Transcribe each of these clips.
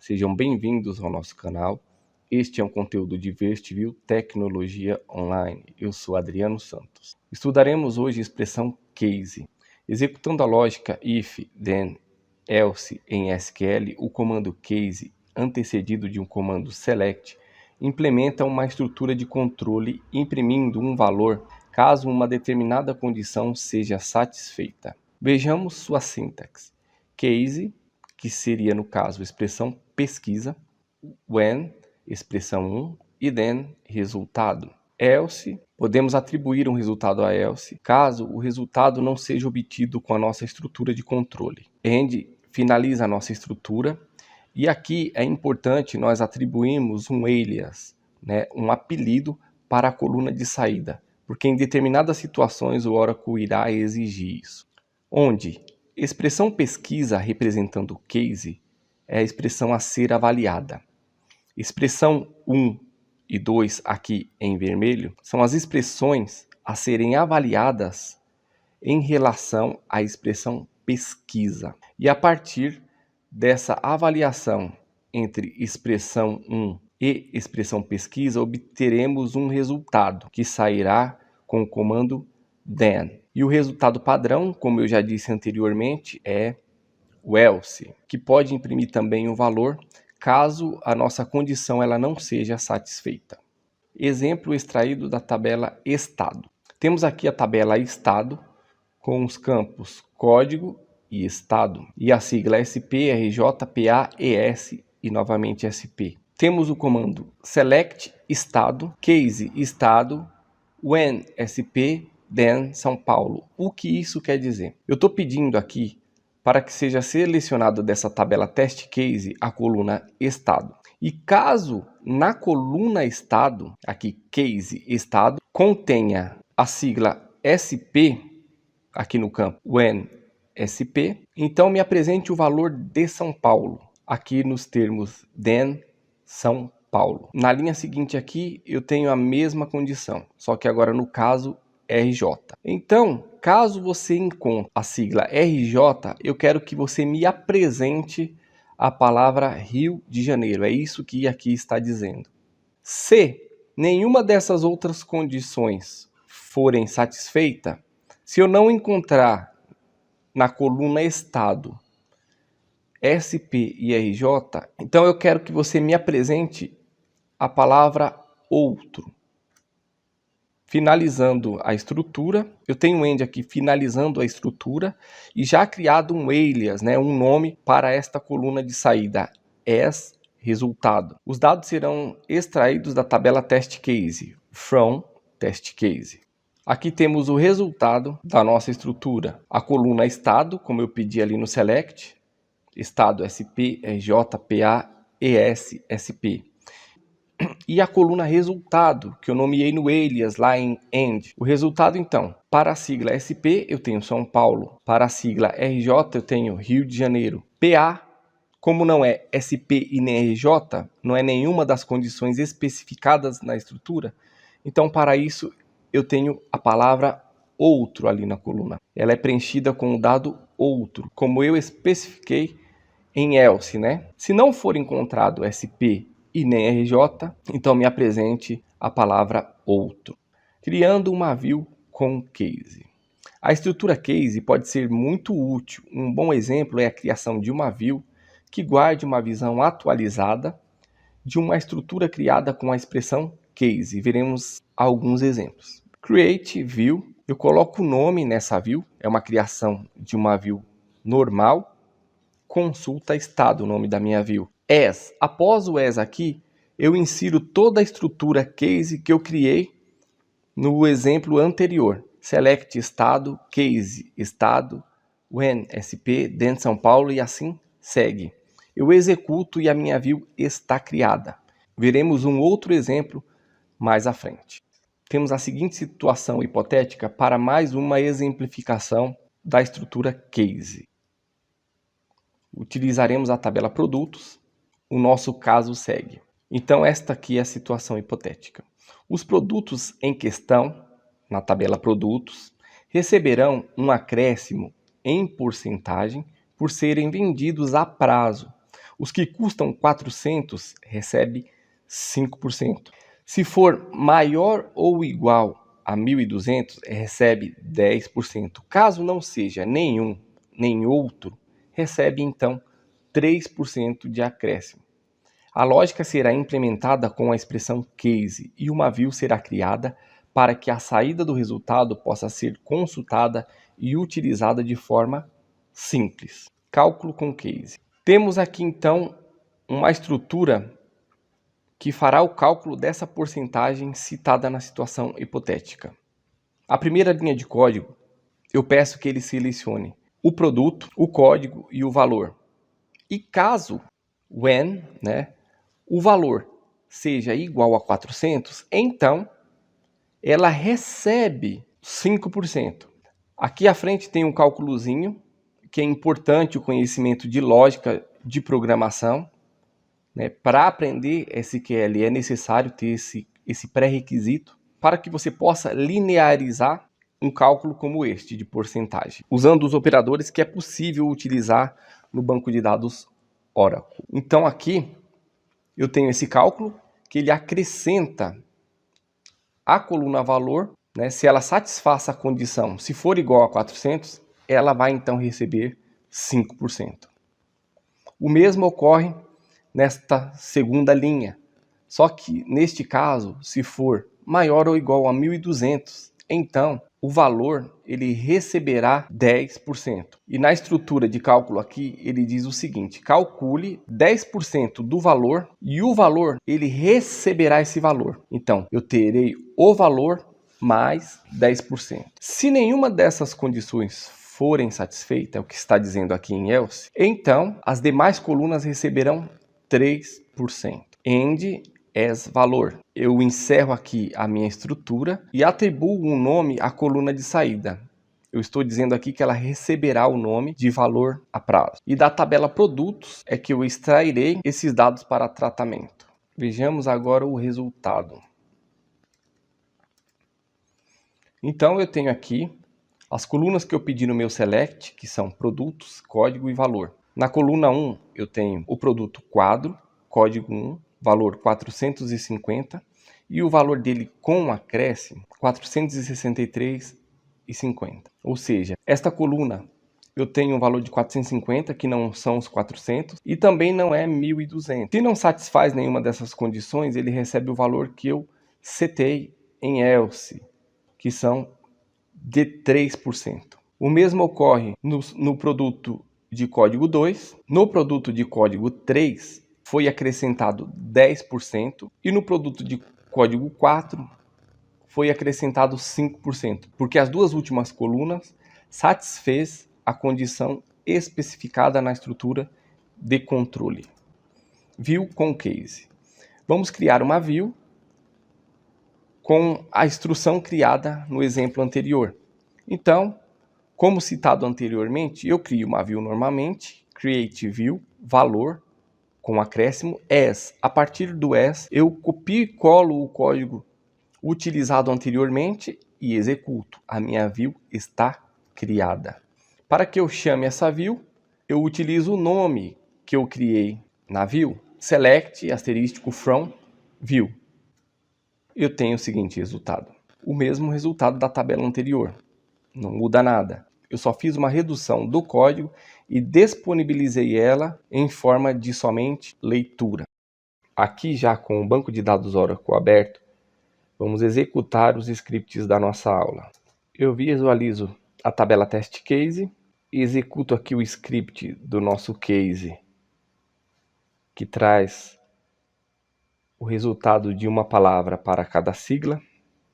Sejam bem-vindos ao nosso canal. Este é um conteúdo de Vestview Tecnologia Online. Eu sou Adriano Santos. Estudaremos hoje a expressão case. Executando a lógica if, then, else em SQL, o comando case, antecedido de um comando select, implementa uma estrutura de controle imprimindo um valor caso uma determinada condição seja satisfeita. Vejamos sua sintaxe. Case, que seria no caso expressão pesquisa, when, expressão 1, e then, resultado. Else, podemos atribuir um resultado a else, caso o resultado não seja obtido com a nossa estrutura de controle. End finaliza a nossa estrutura, e aqui é importante nós atribuirmos um alias, um apelido para a coluna de saída, porque em determinadas situações o Oracle irá exigir isso. Onde expressão pesquisa representando case é a expressão a ser avaliada. Expressão 1 e 2 aqui em vermelho são as expressões a serem avaliadas em relação à expressão pesquisa. E a partir dessa avaliação entre expressão 1 e expressão pesquisa, obteremos um resultado que sairá com o comando then. E o resultado padrão, como eu já disse anteriormente, é o else, que pode imprimir também um valor caso a nossa condição ela não seja satisfeita. Exemplo extraído da tabela estado. Temos aqui a tabela estado com os campos código e estado e a sigla SP, RJ, PA, ES e novamente SP. Temos o comando select estado, case estado, when SP, then São Paulo. O que isso quer dizer? Eu estou pedindo aqui para que seja selecionado dessa tabela test case a coluna estado. E caso na coluna estado, aqui case estado, contenha a sigla SP, aqui no campo when SP, então me apresente o valor de São Paulo, aqui nos termos then São Paulo. Na linha seguinte aqui eu tenho a mesma condição, só que agora no caso RJ. Então, caso você encontre a sigla RJ, eu quero que você me apresente a palavra Rio de Janeiro. É isso que aqui está dizendo. Se nenhuma dessas outras condições forem satisfeitas, se eu não encontrar na coluna estado SP e RJ, então eu quero que você me apresente a palavra outro. Finalizando a estrutura, eu tenho um end aqui finalizando a estrutura e já criado um alias, um nome para esta coluna de saída, as resultado. Os dados serão extraídos da tabela test case, from test case. Aqui temos o resultado da nossa estrutura, a coluna estado, como eu pedi ali no select, estado SP, RJ, PA, ES, SP. E a coluna resultado, que eu nomeei no alias lá em end. O resultado, então, para a sigla SP, eu tenho São Paulo. Para a sigla RJ, eu tenho Rio de Janeiro. PA, como não é SP e nem RJ, não é nenhuma das condições especificadas na estrutura, então, para isso, eu tenho a palavra outro ali na coluna. Ela é preenchida com o dado outro, como eu especifiquei em else, Se não for encontrado SP e nem RJ, então me apresente a palavra outro. Criando uma view com case. A estrutura case pode ser muito útil. Um bom exemplo é a criação de uma view que guarde uma visão atualizada de uma estrutura criada com a expressão case. Veremos alguns exemplos. Create view, eu coloco o nome nessa view, é uma criação de uma view normal. Consulta estado, o nome da minha view. As, após o as aqui, eu insiro toda a estrutura case que eu criei no exemplo anterior. Select estado, case estado, when SP, then São Paulo e assim segue. Eu executo e a minha view está criada. Veremos um outro exemplo mais à frente. Temos a seguinte situação hipotética para mais uma exemplificação da estrutura case. Utilizaremos a tabela produtos, o nosso caso segue. Então esta aqui é a situação hipotética. Os produtos em questão, na tabela produtos, receberão um acréscimo em porcentagem por serem vendidos a prazo. Os que custam 400 recebe 5%. Se for maior ou igual a 1.200, recebe 10%. Caso não seja nenhum nem outro, recebe então 3% de acréscimo. A lógica será implementada com a expressão case e uma view será criada para que a saída do resultado possa ser consultada e utilizada de forma simples. Cálculo com case. Temos aqui então uma estrutura que fará o cálculo dessa porcentagem citada na situação hipotética. A primeira linha de código, eu peço que ele selecione o produto, o código e o valor. E caso, when, o valor seja igual a 400, então ela recebe 5%. Aqui à frente tem um cálculozinho, que é importante o conhecimento de lógica de programação. Para aprender SQL é necessário ter esse pré-requisito para que você possa linearizar um cálculo como este de porcentagem, usando os operadores que é possível utilizar no banco de dados Oracle. Então aqui eu tenho esse cálculo que ele acrescenta a coluna valor, se ela satisfaça a condição, se for igual a 400, ela vai então receber 5%. O mesmo ocorre nesta segunda linha, só que neste caso, se for maior ou igual a 1.200, então o valor ele receberá 10%. E na estrutura de cálculo aqui, ele diz o seguinte: calcule 10% do valor e o valor ele receberá esse valor. Então, eu terei o valor mais 10%. Se nenhuma dessas condições forem satisfeitas, é o que está dizendo aqui em else, então as demais colunas receberão 3%. End as valor. Eu encerro aqui a minha estrutura e atribuo um nome à coluna de saída. Eu estou dizendo aqui que ela receberá o nome de valor a prazo. E da tabela produtos é que eu extrairei esses dados para tratamento. Vejamos agora o resultado. Então eu tenho aqui as colunas que eu pedi no meu select, que são produtos, código e valor. Na coluna 1 eu tenho o produto quadro, código 1, valor 450 e o valor dele com acréscimo 463,50. Ou seja, esta coluna eu tenho um valor de 450 que não são os 400 e também não é 1.200. Se não satisfaz nenhuma dessas condições, ele recebe o valor que eu setei em else, que são de 3%. O mesmo ocorre no produto de código 2, no produto de código 3 foi acrescentado 10% e no produto de código 4 foi acrescentado 5%, porque as duas últimas colunas satisfez a condição especificada na estrutura de controle. View com case. Vamos criar uma view com a instrução criada no exemplo anterior. Então, como citado anteriormente, eu crio uma view normalmente, create view, valor, com acréscimo, as. A partir do as, eu copio e colo o código utilizado anteriormente e executo. A minha view está criada. Para que eu chame essa view, eu utilizo o nome que eu criei na view, select asterístico from view. Eu tenho o seguinte resultado, o mesmo resultado da tabela anterior, não muda nada. Eu só fiz uma redução do código e disponibilizei ela em forma de somente leitura. Aqui já com o banco de dados Oracle aberto, vamos executar os scripts da nossa aula. Eu visualizo a tabela test case, executo aqui o script do nosso case, que traz o resultado de uma palavra para cada sigla,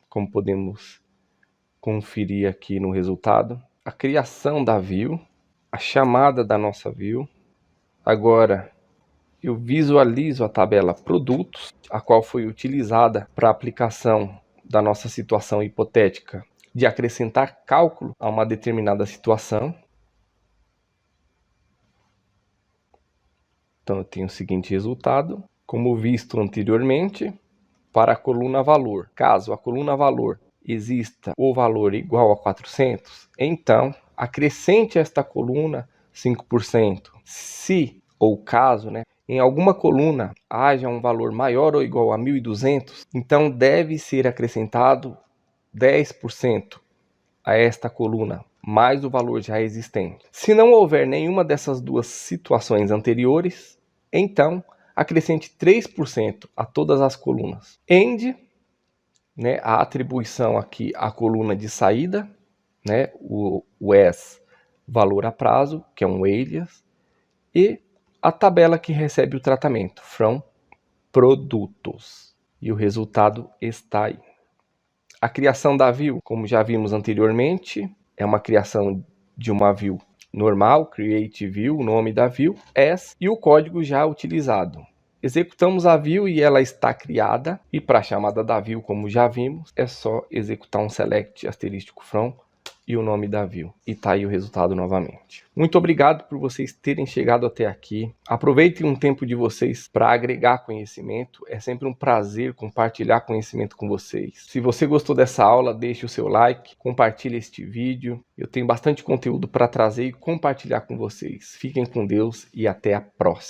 como podemos conferir aqui no resultado. A criação da view, a chamada da nossa view. Agora eu visualizo a tabela produtos, a qual foi utilizada para a aplicação da nossa situação hipotética de acrescentar cálculo a uma determinada situação. Então eu tenho o seguinte resultado, como visto anteriormente, para a coluna valor. Caso a coluna valor exista o valor igual a 400, então acrescente esta coluna 5%. Se ou caso, em alguma coluna haja um valor maior ou igual a 1.200, então deve ser acrescentado 10% a esta coluna, mais o valor já existente. Se não houver nenhuma dessas duas situações anteriores, então acrescente 3% a todas as colunas. End, né, a atribuição aqui à coluna de saída, né, o as, valor a prazo, que é um alias, e a tabela que recebe o tratamento, from produtos. E o resultado está aí. A criação da view, como já vimos anteriormente, é uma criação de uma view normal, create view, o nome da view, as, e o código já utilizado. Executamos a view e ela está criada, e para a chamada da view, como já vimos, é só executar um select asterístico from e o nome da view. E tá aí o resultado novamente. Muito obrigado por vocês terem chegado até aqui. Aproveitem um tempo de vocês para agregar conhecimento. É sempre um prazer compartilhar conhecimento com vocês. Se você gostou dessa aula, deixe o seu like, compartilhe este vídeo. Eu tenho bastante conteúdo para trazer e compartilhar com vocês. Fiquem com Deus e até a próxima.